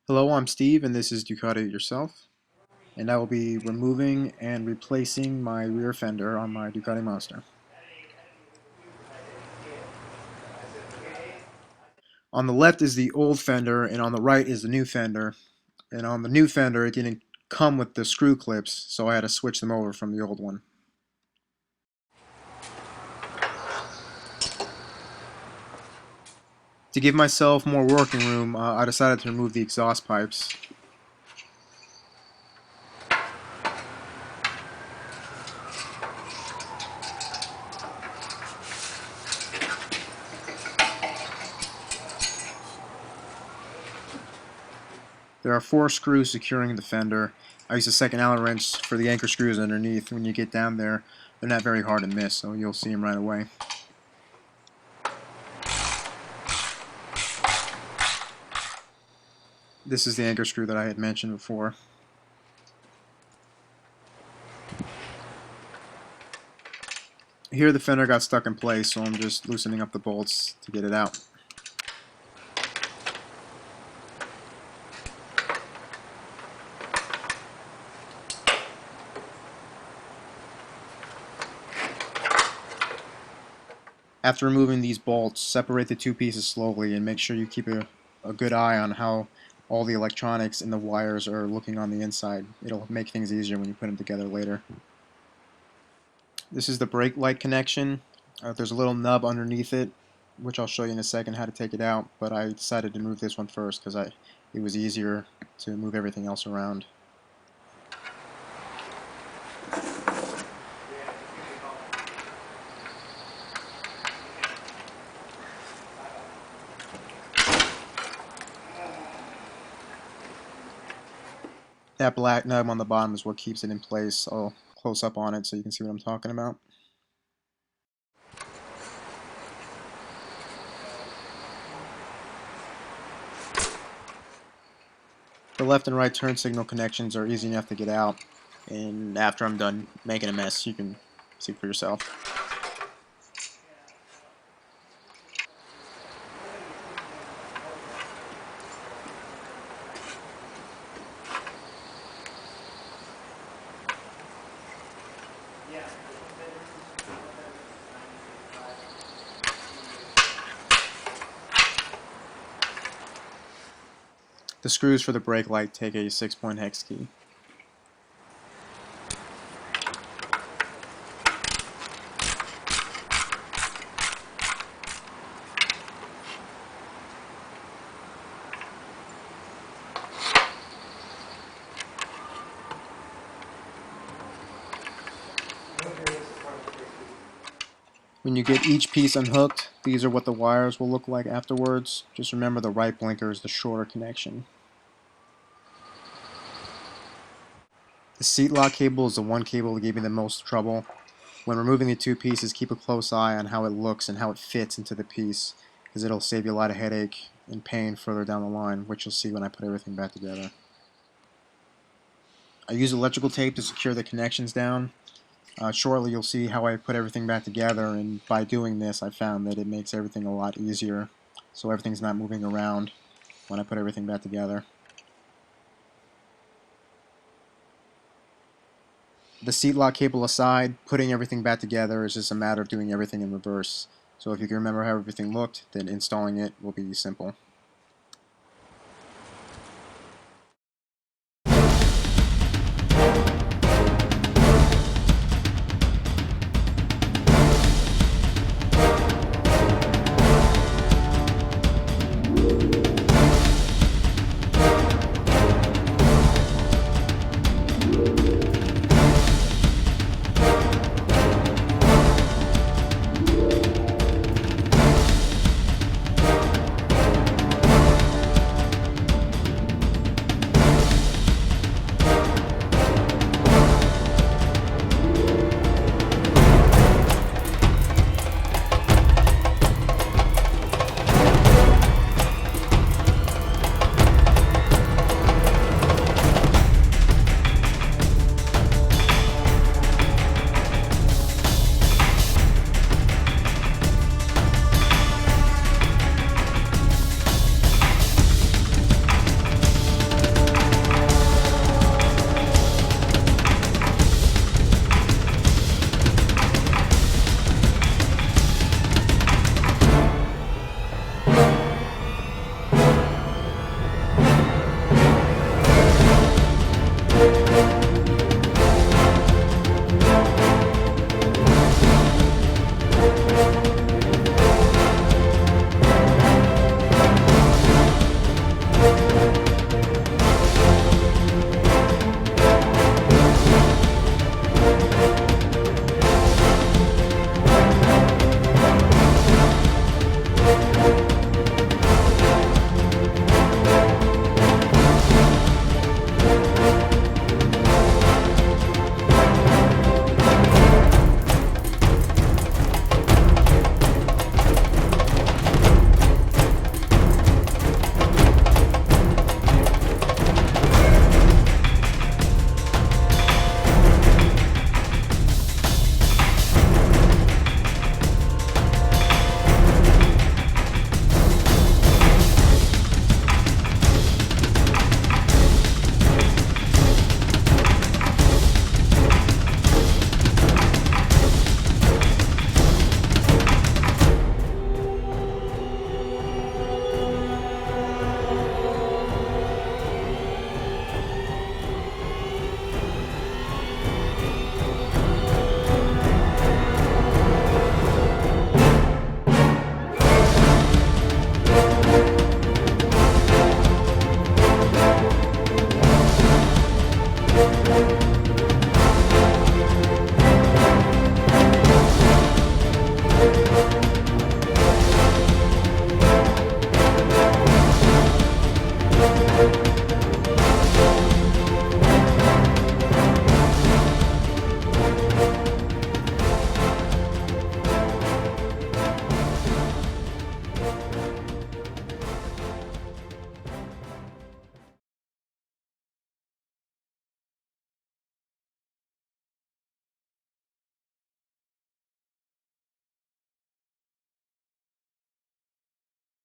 Hello, I'm Steve, and this is Ducati It Yourself, and I will be removing and replacing my rear fender on my Ducati Monster. On the left is the old fender, and on the right is the new fender, and on the new fender it didn't come with the screw clips, so I had to switch them over from the old one. To give myself more working room, I decided to remove the exhaust pipes. There are 4 screws securing the fender. I use a second Allen wrench for the anchor screws underneath. When you get down there, they're not very hard to miss, so you'll see them right away. This is the anchor screw that I had mentioned before. Here the fender got stuck in place, so I'm just loosening up the bolts to get it out. After removing these bolts, separate the two pieces slowly and make sure you keep a good eye on how all the electronics and the wires are looking on the inside. It'll make things easier when you put them together later. This is the brake light connection. There's a little nub underneath it, which I'll show you in a second how to take it out, but I decided to move this one first because it was easier to move everything else around. That black nub on the bottom is what keeps it in place. I'll close up on it so you can see what I'm talking about. The left and right turn signal connections are easy enough to get out, and after I'm done making a mess, you can see for yourself. The screws for the brake light take a 6-point hex key. When you get each piece unhooked, these are what the wires will look like afterwards. Just remember the right blinker is the shorter connection. The seat lock cable is the one cable that gave me the most trouble. When removing the two pieces, keep a close eye on how it looks and how it fits into the piece, because it'll save you a lot of headache and pain further down the line, which you'll see when I put everything back together. I use electrical tape to secure the connections down. Shortly you'll see how I put everything back together, and by doing this I found that it makes everything a lot easier, so everything's not moving around when I put everything back together. The seat lock cable aside, putting everything back together is just a matter of doing everything in reverse. So if you can remember how everything looked, then installing it will be simple.